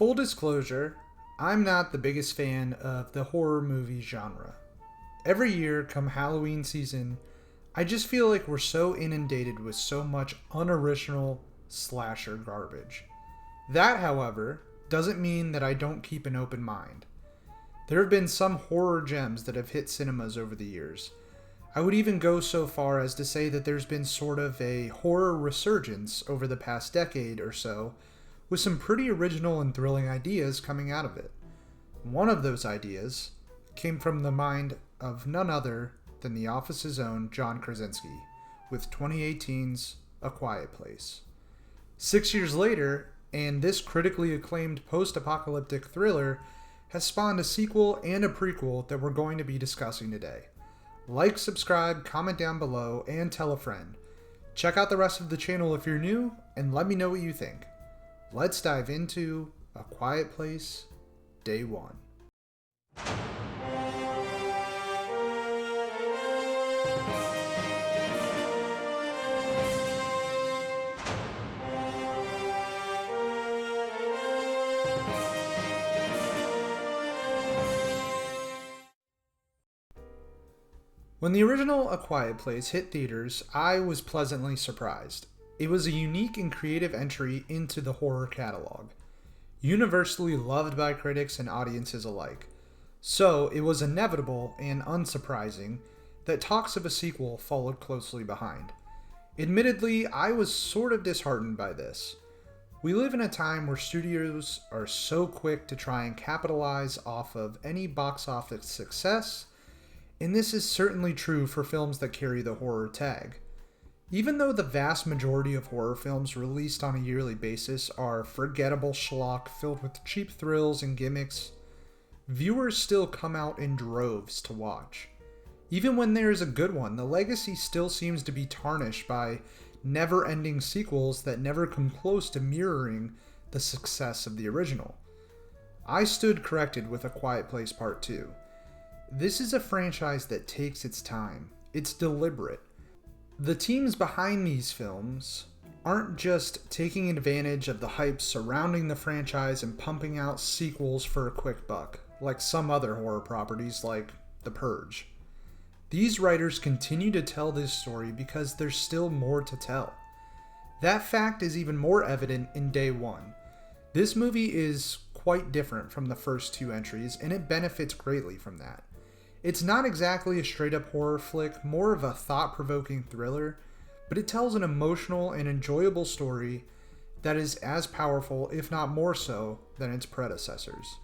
Full disclosure, I'm not the biggest fan of the horror movie genre. Every year, come Halloween season, I just feel like we're so inundated with so much unoriginal slasher garbage. That, however, doesn't mean that I don't keep an open mind. There have been some horror gems that have hit cinemas over the years. I would even go so far as to say that there's been sort of a horror resurgence over the past decade or so, with some pretty original and thrilling ideas coming out of it. One of those ideas came from the mind of none other than The Office's own John Krasinski, with 2018's A Quiet Place. 6 years later, and this critically acclaimed post-apocalyptic thriller has spawned a sequel and a prequel that we're going to be discussing today. Like, subscribe, comment down below, and tell a friend. Check out the rest of the channel if you're new, and let me know what you think. Let's dive into A Quiet Place, Day 1. When the original A Quiet Place hit theaters, I was pleasantly surprised. It was a unique and creative entry into the horror catalog, universally loved by critics and audiences alike. So it was inevitable and unsurprising that talks of a sequel followed closely behind. Admittedly, I was sort of disheartened by this. We live in a time where studios are so quick to try and capitalize off of any box office success, and this is certainly true for films that carry the horror tag. Even though the vast majority of horror films released on a yearly basis are forgettable schlock filled with cheap thrills and gimmicks, viewers still come out in droves to watch. Even when there is a good one, the legacy still seems to be tarnished by never-ending sequels that never come close to mirroring the success of the original. I stood corrected with A Quiet Place Part 2. This is a franchise that takes its time. It's deliberate. The teams behind these films aren't just taking advantage of the hype surrounding the franchise and pumping out sequels for a quick buck, like some other horror properties like The Purge. These writers continue to tell this story because there's still more to tell. That fact is even more evident in Day 1. This movie is quite different from the first two entries, and it benefits greatly from that. It's not exactly a straight-up horror flick, more of a thought-provoking thriller, but it tells an emotional and enjoyable story that is as powerful, if not more so, than its predecessors.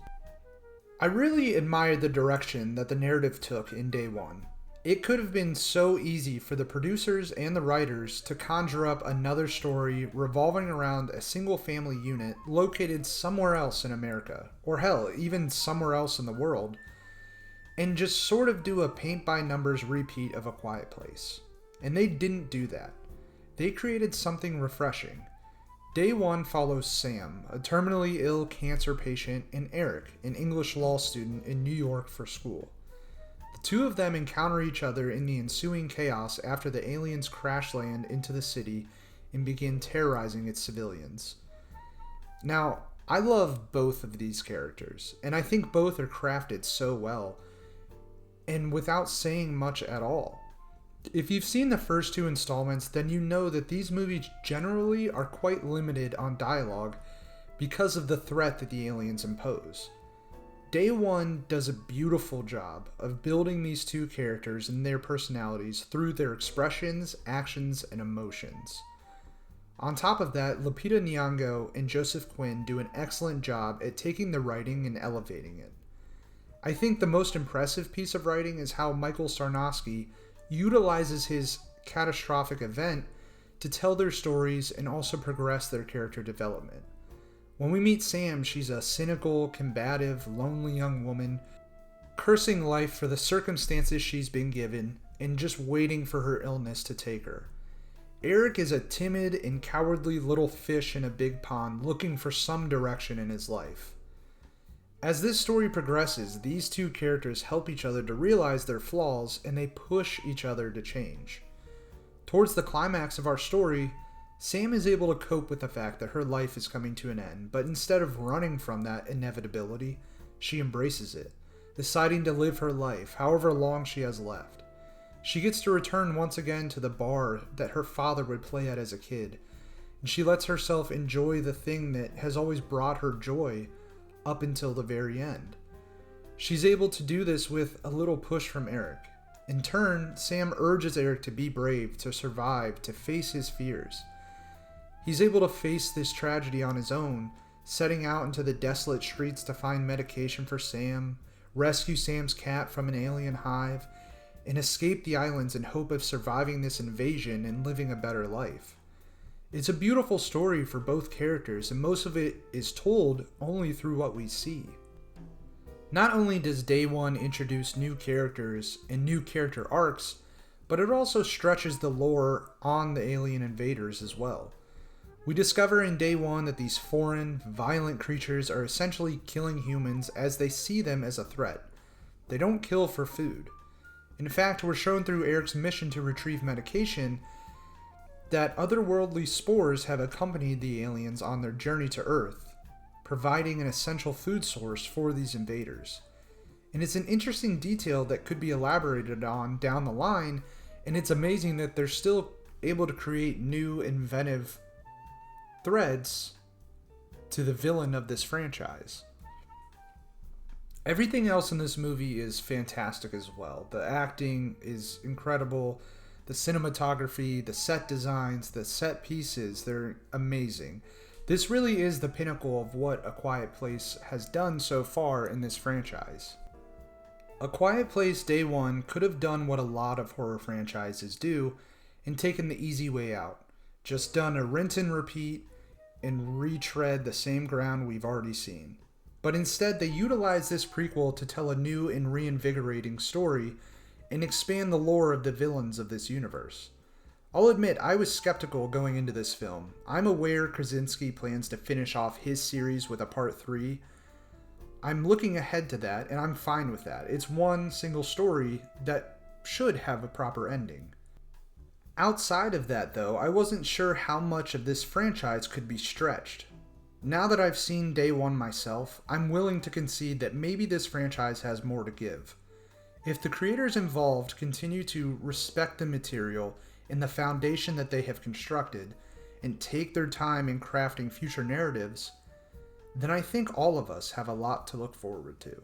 I really admired the direction that the narrative took in Day 1. It could have been so easy for the producers and the writers to conjure up another story revolving around a single family unit located somewhere else in America, or hell, even somewhere else in the world, and just sort of do a paint-by-numbers repeat of A Quiet Place. And they didn't do that. They created something refreshing. Day 1 follows Sam, a terminally ill cancer patient, and Eric, an English law student in New York for school. The two of them encounter each other in the ensuing chaos after the aliens crash land into the city and begin terrorizing its civilians. Now, I love both of these characters, and I think both are crafted so well, and without saying much at all. If you've seen the first two installments, then you know that these movies generally are quite limited on dialogue because of the threat that the aliens impose. Day 1 does a beautiful job of building these two characters and their personalities through their expressions, actions, and emotions. On top of that, Lupita Nyong'o and Joseph Quinn do an excellent job at taking the writing and elevating it. I think the most impressive piece of writing is how Michael Sarnowski utilizes his catastrophic event to tell their stories and also progress their character development. When we meet Sam, she's a cynical, combative, lonely young woman, cursing life for the circumstances she's been given and just waiting for her illness to take her. Eric is a timid and cowardly little fish in a big pond looking for some direction in his life. As this story progresses, these two characters help each other to realize their flaws, and they push each other to change. Towards the climax of our story, Sam is able to cope with the fact that her life is coming to an end, but instead of running from that inevitability, she embraces it, deciding to live her life, however long she has left. She gets to return once again to the bar that her father would play at as a kid, and she lets herself enjoy the thing that has always brought her joy up until the very end. She's able to do this with a little push from Eric. In turn, Sam urges Eric to be brave, to survive, to face his fears. He's able to face this tragedy on his own, setting out into the desolate streets to find medication for Sam, rescue Sam's cat from an alien hive, and escape the islands in hope of surviving this invasion and living a better life. It's a beautiful story for both characters, and most of it is told only through what we see. Not only does Day One introduce new characters and new character arcs, but it also stretches the lore on the alien invaders as well. We discover in Day One that these foreign, violent creatures are essentially killing humans as they see them as a threat. They don't kill for food. In fact, we're shown through Eric's mission to retrieve medication that otherworldly spores have accompanied the aliens on their journey to Earth, providing an essential food source for these invaders. And it's an interesting detail that could be elaborated on down the line, and it's amazing that they're still able to create new, inventive threads to the villain of this franchise. Everything else in this movie is fantastic as well. The acting is incredible. The cinematography, the set designs, the set pieces, they're amazing. This really is the pinnacle of what A Quiet Place has done so far in this franchise. A Quiet Place Day One could have done what a lot of horror franchises do and taken the easy way out. Just done a rinse and repeat and retread the same ground we've already seen. But instead, they utilize this prequel to tell a new and reinvigorating story and expand the lore of the villains of this universe. I'll admit, I was skeptical going into this film. I'm aware Krasinski plans to finish off his series with a part 3. I'm looking ahead to that, and I'm fine with that. It's one single story that should have a proper ending. Outside of that, though, I wasn't sure how much of this franchise could be stretched. Now that I've seen Day One myself, I'm willing to concede that maybe this franchise has more to give. If the creators involved continue to respect the material and the foundation that they have constructed, and take their time in crafting future narratives, then I think all of us have a lot to look forward to.